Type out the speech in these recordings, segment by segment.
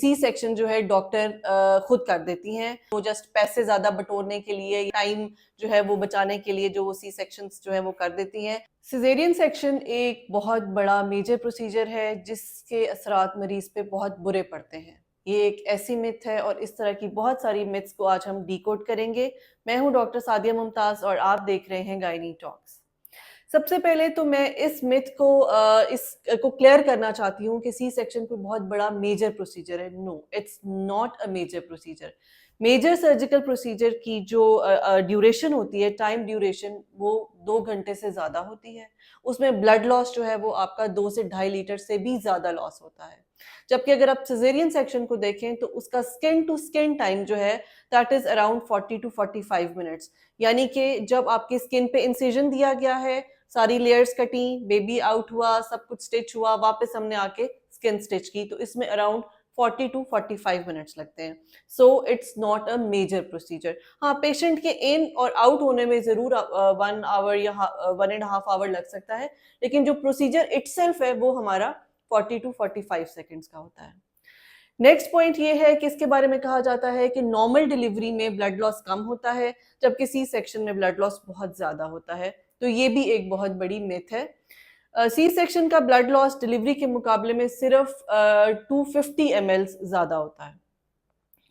C section जो है doctor खुद कर देती हैं, वो जस्ट पैसे ज्यादा बटोरने के लिए, टाइम जो है वो बचाने के लिए जो वो सी सेक्शन जो है वो कर देती हैं। सिजेरियन सेक्शन एक बहुत बड़ा मेजर प्रोसीजर है जिसके असरात मरीज पे बहुत बुरे पड़ते हैं। ये एक ऐसी मिथ है और इस तरह की बहुत सारी मिथ्स को आज हम डिकोड करेंगे। मैं हूं डॉक्टर सादिया मुमताज और आप देख रहे हैं गायनी टॉक्स। सबसे पहले तो मैं इस मिथ को इसको क्लियर करना चाहती हूँ कि सी सेक्शन कोई बहुत बड़ा मेजर प्रोसीजर है। No, it's not a major procedure. Major surgical procedure की जो ड्यूरेशन होती है, टाइम ड्यूरेशन, वो 2 घंटे से ज्यादा होती है। उसमें ब्लड लॉस जो है वो आपका 2 से 2.5 लीटर से भी ज्यादा लॉस होता है। जबकि अगर आप सिजेरियन सेक्शन को देखें तो उसका स्किन टू स्किन टाइम जो है that is around 40 to 45 minutes. यानी कि जब आपकी स्किन पे इंसिजन दिया गया है, सारी लेयर्स कटी, बेबी आउट हुआ, सब कुछ स्टिच हुआ, वापस हमने आके स्किन स्टिच की, तो इसमें अराउंड 40 to 45 मिनट्स लगते हैं। So it's not a major procedure. हाँ, पेशेंट के इन और आउट होने में जरूर 1 आवर या 1.5 आवर लग सकता है, लेकिन जो प्रोसीजर इटसेल्फ है वो हमारा 40 to 45 सेकेंड्स का होता है। नेक्स्ट पॉइंट ये है कि इसके बारे में कहा जाता है कि नॉर्मल डिलीवरी में ब्लड लॉस कम होता है, जबकि सी सेक्शन में ब्लड लॉस बहुत ज्यादा होता है। तो ये भी एक बहुत बड़ी मिथ है। सी सेक्शन का ब्लड लॉस डिलीवरी के मुकाबले में सिर्फ 250 ml ज्यादा होता है।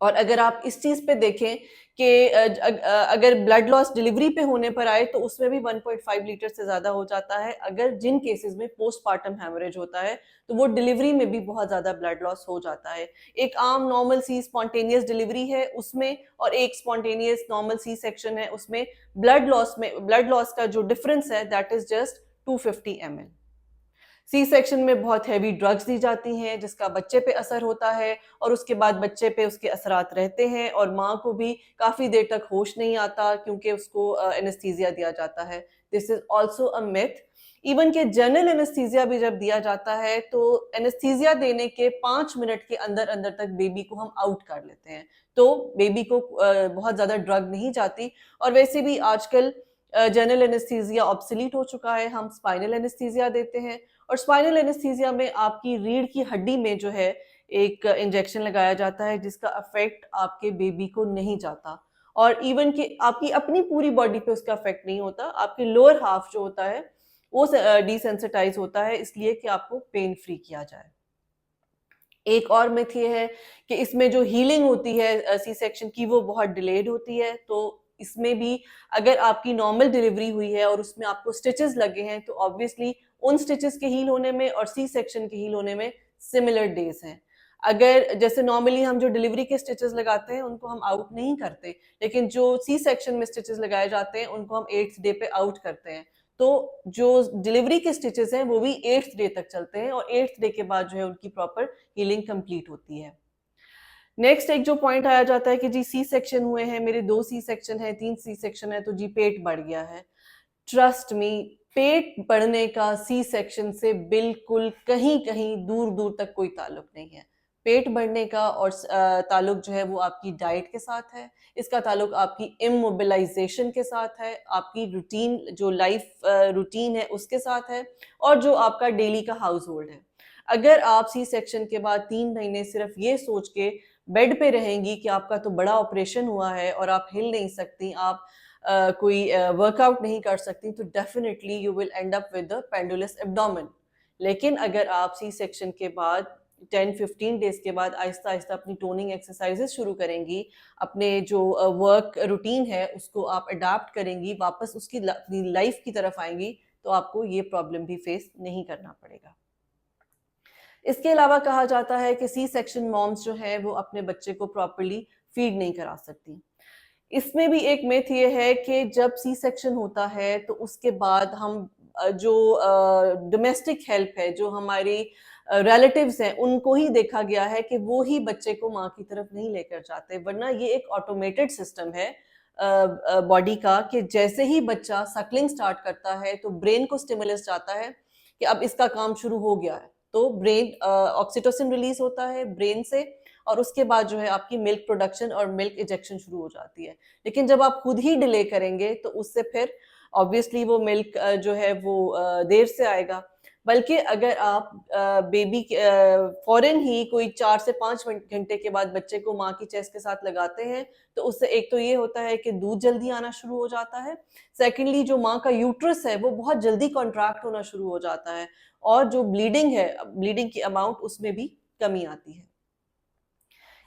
और अगर आप इस चीज पे देखें कि अगर ब्लड लॉस डिलीवरी पे होने पर आए तो उसमें भी 1.5 लीटर से ज्यादा हो जाता है। अगर जिन केसेस में पोस्टमार्टम हेमरेज होता है तो वो डिलीवरी में भी बहुत ज्यादा ब्लड लॉस हो जाता है। एक आम नॉर्मल सी स्पॉन्टेनियस डिलीवरी है उसमें और एक स्पॉन्टेनियस नॉर्मल सी सेक्शन है उसमें ब्लड लॉस का जो डिफरेंस है that is just 250 ml। C section में बहुत हैवी ड्रग्स दी जाती हैं जिसका बच्चे पे असर होता है और उसके बाद बच्चे पे उसके असरात रहते हैं और माँ को भी काफी देर तक होश नहीं आता क्योंकि उसको एनेस्थीसिया दिया जाता है। This is also a myth. Even के जनरल एनेस्थीसिया भी जब दिया जाता है तो एनेस्थीसिया देने के 5 मिनट के अंदर अंदर तक बेबी को हम आउट कर लेते हैं, तो बेबी को बहुत ज्यादा ड्रग नहीं जाती। और वैसे भी आजकल जनरल एनेस्थीसिया ऑब्सोलीट हो चुका है, हम स्पाइनल एनेस्थीसिया देते हैं। और स्पाइनल एनेस्थीसिया में आपकी रीढ़ की हड्डी में जो है एक इंजेक्शन लगाया जाता है जिसका इफेक्ट आपके बेबी को नहीं जाता और इवन कि आपकी अपनी पूरी बॉडी पे उसका इफेक्ट नहीं होता, आपकी लोअर हाफ जो होता है वो डिसेंसिटाइज होता है इसलिए कि आपको पेन फ्री किया जाए। एक और मिथ ये है कि इसमें जो हीलिंग होती है सी सेक्शन की वो बहुत डिलेड होती है। तो इसमें भी अगर आपकी नॉर्मल डिलीवरी हुई है और उसमें आपको स्टिचेस लगे हैं तो ऑब्वियसली उन स्टिचेस के हील होने में और सी सेक्शन के हील होने में सिमिलर डेज हैं। अगर जैसे नॉर्मली हम जो डिलीवरी के स्टिचेस लगाते हैं उनको हम आउट नहीं करते, लेकिन जो सी सेक्शन में स्टिचेस लगाए जाते हैं उनको हम 8th डे पे आउट करते हैं। तो जो डिलीवरी के स्टिचेस हैं वो भी 8th डे तक चलते हैं और 8th डे के बाद जो है उनकी प्रॉपर हीलिंग कंप्लीट होती है। नेक्स्ट एक जो पॉइंट आया जाता है कि जी सी सेक्शन हुए हैं, मेरे 2 सी सेक्शन है, 3 सी सेक्शन है, तो जी पेट बढ़ गया है। ट्रस्ट मी, पेट बढ़ने का सी सेक्शन से बिल्कुल कहीं कहीं दूर दूर तक कोई ताल्लुक नहीं है। पेट बढ़ने का और ताल्लुक जो है वो आपकी डाइट के साथ है, इसका ताल्लुक आपकी इमोबिलाइजेशन के साथ है, आपकी रूटीन जो लाइफ रूटीन है उसके साथ है और जो आपका डेली का हाउस होल्ड है। अगर आप सी सेक्शन के बाद 3 महीने सिर्फ ये सोच के बेड पे रहेंगी कि आपका तो बड़ा ऑपरेशन हुआ है और आप हिल नहीं सकती, आप कोई वर्कआउट नहीं कर सकती, तो definitely you will and up with the pendulous abdomen. लेकिन अगर आप सी सेक्शन के बाद 10-15 डेज के बाद आहिस्ता आहिस्ता अपनी टोनिंग एक्सरसाइजेस शुरू करेंगी, अपने जो वर्क रूटीन है उसको आप अडाप्ट करेंगी, वापस उसकी अपनी लाइफ की तरफ आएंगी, तो आपको ये प्रॉब्लम भी फेस नहीं करना पड़ेगा। इसके अलावा कहा जाता है कि सी सेक्शन मॉम्स जो है वो अपने बच्चे को प्रॉपरली फीड नहीं करा सकती। इसमें भी एक मिथ ये है कि जब सी सेक्शन होता है तो उसके बाद हम जो डोमेस्टिक हेल्प है, जो हमारी रिलेटिव्स हैं, उनको ही देखा गया है कि वो ही बच्चे को माँ की तरफ नहीं लेकर जाते, वरना ये एक ऑटोमेटेड सिस्टम है बॉडी का कि जैसे ही बच्चा सकलिंग स्टार्ट करता है तो ब्रेन को स्टिमुलस जाता है कि अब इसका काम शुरू हो गया है, तो ब्रेन ऑक्सीटोसिन रिलीज होता है ब्रेन से और उसके बाद जो है आपकी मिल्क प्रोडक्शन और मिल्क इजेक्शन शुरू हो जाती है। लेकिन जब आप खुद ही डिले करेंगे तो उससे फिर ऑब्वियसली वो मिल्क जो है वो देर से आएगा। बल्कि अगर आप बेबी फौरन ही कोई 4 से 5 घंटे के बाद बच्चे को माँ की चेस्ट के साथ लगाते हैं, तो उससे एक तो ये होता है कि दूध जल्दी आना शुरू हो जाता है। सेकेंडली जो माँ का यूट्रस है वो बहुत जल्दी कॉन्ट्रैक्ट होना शुरू हो जाता है और जो ब्लीडिंग है, ब्लीडिंग की अमाउंट उसमें भी कमी आती है।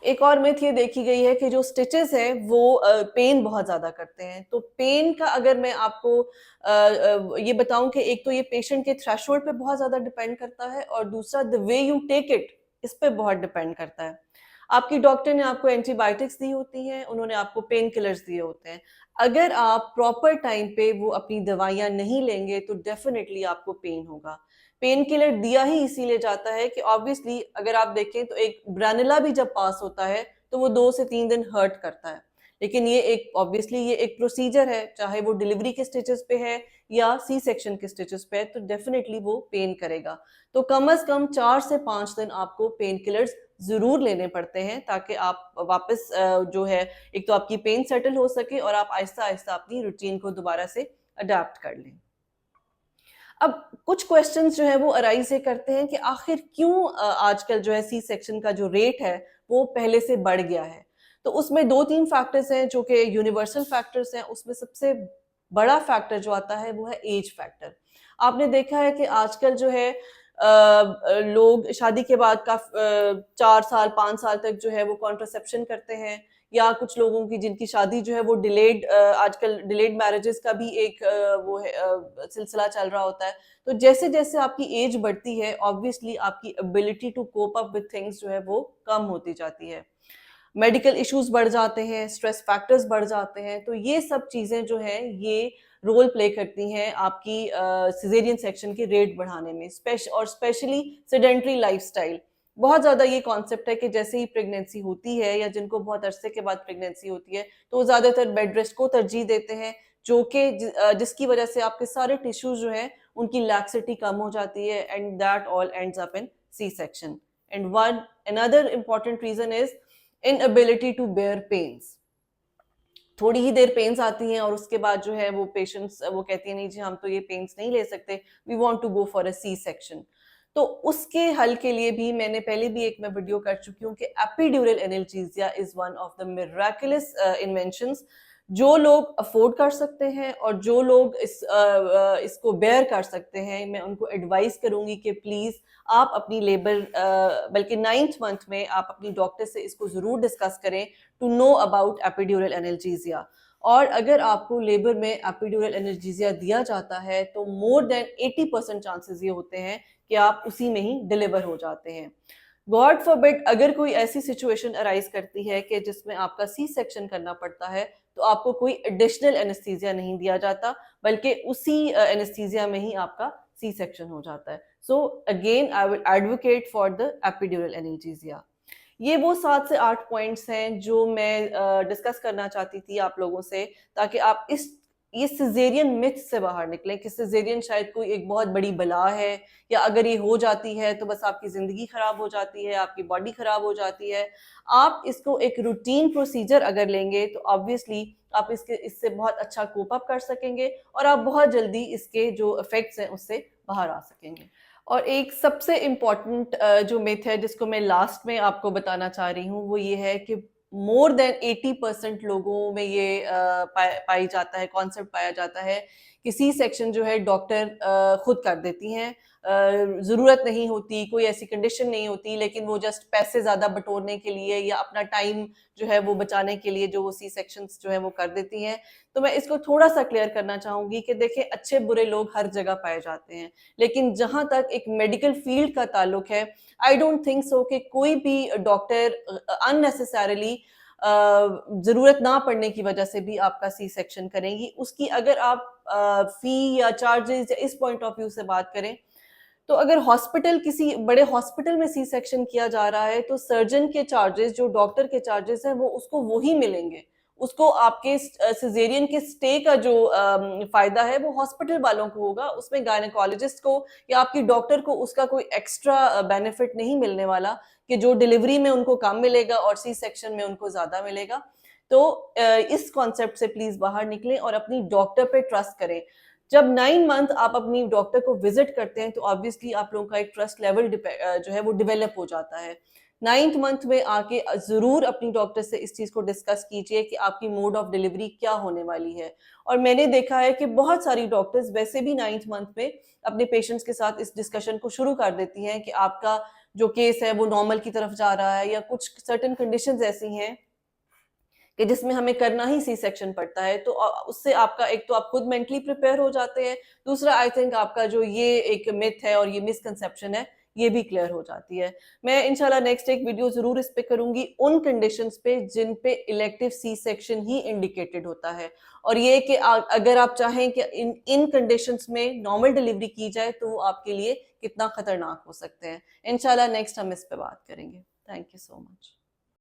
एक और मिथ ये देखी गई है कि जो स्टिचेस हैं वो पेन बहुत ज़्यादा करते हैं। तो पेन का अगर मैं आपको ये बताऊँ कि एक तो ये पेशेंट के थ्रेशोल्ड पे बहुत ज़्यादा डिपेंड करता है और दूसरा the way you take it, इस पे बहुत डिपेंड करता है। आपकी डॉक्टर ने आपको एंटीबायोटिक्स दी होती हैं, उन्होंने आपको पेन किलर्स दिए होते हैं। अगर आप प्रॉपर टाइम पे वो अपनी दवाइयाँ नहीं लेंगे तो डेफ़िनिटली आपको पेन होगा। पेन किलर दिया ही इसीलिए जाता है कि ऑब्वियसली अगर आप देखें तो एक ब्रानुला भी जब पास होता है तो वो 2 से 3 दिन हर्ट करता है। लेकिन ये एक ऑब्वियसली ये एक प्रोसीजर है, चाहे वो डिलीवरी के स्टिचेस पे है या सी सेक्शन के स्टिचेस पे है, तो डेफिनिटली वो पेन करेगा। तो कम से कम 4 से 5 दिन आपको पेन किलर्स ज़रूर लेने पड़ते हैं ताकि आप वापस जो है एक तो आपकी पेन सेटल हो सके और आप आहिस्ता-आहिस्ता अपनी रूटीन को दोबारा से अडैप्ट कर लें। अब कुछ क्वेश्चंस जो है वो अराइज ये करते हैं कि आखिर क्यों आजकल जो है सी सेक्शन का जो रेट है वो पहले से बढ़ गया है। तो उसमें 2-3 फैक्टर्स हैं जो कि यूनिवर्सल फैक्टर्स हैं। उसमें सबसे बड़ा फैक्टर जो आता है वो है एज फैक्टर। आपने देखा है कि आजकल जो है लोग शादी के बाद 4 साल 5 साल तक जो है वो कॉन्ट्रासेप्शन करते हैं या कुछ लोगों की जिनकी शादी जो है वो डिलेड आजकल डिलेड मैरिजेस का भी एक वो है सिलसिला चल रहा होता है। तो जैसे-जैसे आपकी एज बढ़ती है ऑब्वियसली आपकी ability to cope up with things जो है वो कम होती जाती है। मेडिकल इश्यूज बढ़ जाते हैं, स्ट्रेस फैक्टर्स बढ़ जाते हैं, तो ये सब चीज़ें जो हैं ये रोल प्ले करती हैं आपकी सिज़ेरियन सेक्शन की रेट बढ़ाने में स्पेशली सेडेंटरी लाइफ़स्टाइल। बहुत ज़्यादा ये कॉन्सेप्ट है कि जैसे ही प्रेगनेंसी होती है या जिनको बहुत अरसे के बाद प्रेगनेंसी होती है, तो वो ज़्यादातर बेड रेस्ट को तरजीह देते हैं, जो कि जिसकी वजह से आपके सारे टिश्यूज़ जो हैं, उनकी लैक्सिटी कम हो जाती है and that all ends up in C section. And one another important reason is inability to bear pains. थोड़ी ही देर पेन्स आती हैं और उसके बाद जो है वो पेशेंट्स वो कहती हैं नहीं जी हम तो ये पेन्स नहीं ले सकते, we want to go for a C section. तो उसके हल के लिए भी मैंने पहले भी एक मैं वीडियो कर चुकी हूँ कि epidural analgesia is one of the miraculous inventions. जो लोग अफोर्ड कर सकते हैं और जो लोग इसको बेयर कर सकते हैं, मैं उनको एडवाइस करूंगी कि प्लीज आप अपनी लेबर बल्कि 9th मंथ में आप अपनी डॉक्टर से इसको जरूर डिस्कस करें to know about epidural analgesia. और अगर आपको लेबर में एपिड्यूरल एनाल्जेसिया दिया जाता है तो मोर देन 80% चांसेस ये होते हैं कि आप उसी में ही डिलीवर हो जाते हैं। गॉड फॉरबिड अगर कोई ऐसी सिचुएशन अराइज करती है कि जिसमें आपका सी सेक्शन करना पड़ता है, तो आपको कोई एडिशनल एनेस्थीसिया नहीं दिया जाता, बल्कि उसी एनेस्थीसिया में ही आपका सी सेक्शन हो जाता है। So again I will advocate for the epidural analgesia. ये वो 7 से 8 पॉइंट्स हैं जो मैं डिस्कस करना चाहती थी आप लोगों से, ताकि आप इस ये सिजेरियन मिथ से बाहर निकलें कि सिजेरियन शायद कोई एक बहुत बड़ी बला है या अगर ये हो जाती है तो बस आपकी ज़िंदगी ख़राब हो जाती है, आपकी बॉडी ख़राब हो जाती है। आप इसको एक रूटीन प्रोसीजर अगर लेंगे तो ऑब्वियसली आप इससे बहुत अच्छा कोप अप कर सकेंगे और आप बहुत जल्दी इसके जो इफ़ेक्ट्स हैं उससे बाहर आ सकेंगे। और एक सबसे इम्पोर्टेंट जो मिथ है जिसको मैं लास्ट में आपको बताना चाह रही हूँ वो ये है कि मोर देन 80% लोगों में ये पाई जाता है, कॉन्सेप्ट पाया जाता है कि सी सेक्शन जो है डॉक्टर खुद कर देती हैं। ज़रूरत नहीं होती, कोई ऐसी कंडीशन नहीं होती, लेकिन वो जस्ट पैसे ज़्यादा बटोरने के लिए या अपना टाइम जो है वो बचाने के लिए जो वो सी सेक्शंस जो है वो कर देती हैं। तो मैं इसको थोड़ा-सा क्लियर करना चाहूँगी कि देखिए अच्छे बुरे लोग हर जगह पाए जाते हैं, लेकिन जहाँ तक एक मेडिकल फील्ड का ताल्लुक है, आई डोंट थिंक सो कि कोई भी डॉक्टर अननेसेसरीली ज़रूरत ना पड़ने की वजह से भी आपका सी सेक्शन करेंगी। उसकी अगर आप फ़ी या चार्जेज़ या इस पॉइंट ऑफ व्यू से बात करें, तो अगर हॉस्पिटल किसी बड़े हॉस्पिटल में सी सेक्शन किया जा रहा है तो सर्जन के चार्जेस जो डॉक्टर के चार्जेस हैं वो उसको वही मिलेंगे। उसको आपके सिजेरियन के स्टे का जो फायदा है वो हॉस्पिटल वालों को होगा, उसमें गायनेकोलॉजिस्ट को या आपकी डॉक्टर को उसका कोई एक्स्ट्रा बेनिफिट नहीं मिलने वाला कि जो डिलीवरी में उनको कम मिलेगा और सी सेक्शन में उनको ज्यादा मिलेगा। तो इस कॉन्सेप्ट से प्लीज बाहर निकलें और अपनी डॉक्टर पे ट्रस्ट करें। जब 9 मंथ आप अपनी डॉक्टर को विजिट करते हैं तो ऑब्वियसली आप लोगों का एक ट्रस्ट लेवल जो है वो डेवलप हो जाता है। 9th मंथ में आके ज़रूर अपनी डॉक्टर से इस चीज़ को डिस्कस कीजिए कि आपकी मोड ऑफ डिलीवरी क्या होने वाली है। और मैंने देखा है कि बहुत सारी डॉक्टर्स वैसे भी 9th मंथ में अपने पेशेंट्स के साथ इस डिस्कशन को शुरू कर देती हैं कि आपका जो केस है वो नॉर्मल की तरफ जा रहा है, या कुछ सर्टेन कंडीशंस ऐसी हैं कि जिसमें हमें करना ही सी सेक्शन पड़ता है। तो उससे आपका एक तो आप खुद मेंटली प्रिपेयर हो जाते हैं, दूसरा आई थिंक आपका जो ये एक मिथ है और ये मिसकंसेप्शन है, ये भी क्लियर हो जाती है। मैं इंशाल्लाह नेक्स्ट एक वीडियो ज़रूर इस पे करूँगी उन कंडीशंस पे जिन पे इलेक्टिव सी सेक्शन ही इंडिकेटेड होता है, और ये कि अगर आप चाहें कि इन इन कंडीशंस में नॉर्मल डिलीवरी की जाए तो वो आपके लिए कितना खतरनाक हो सकते हैं। इंशाल्लाह नेक्स्ट हम इस पे बात करेंगे। Thank you so much.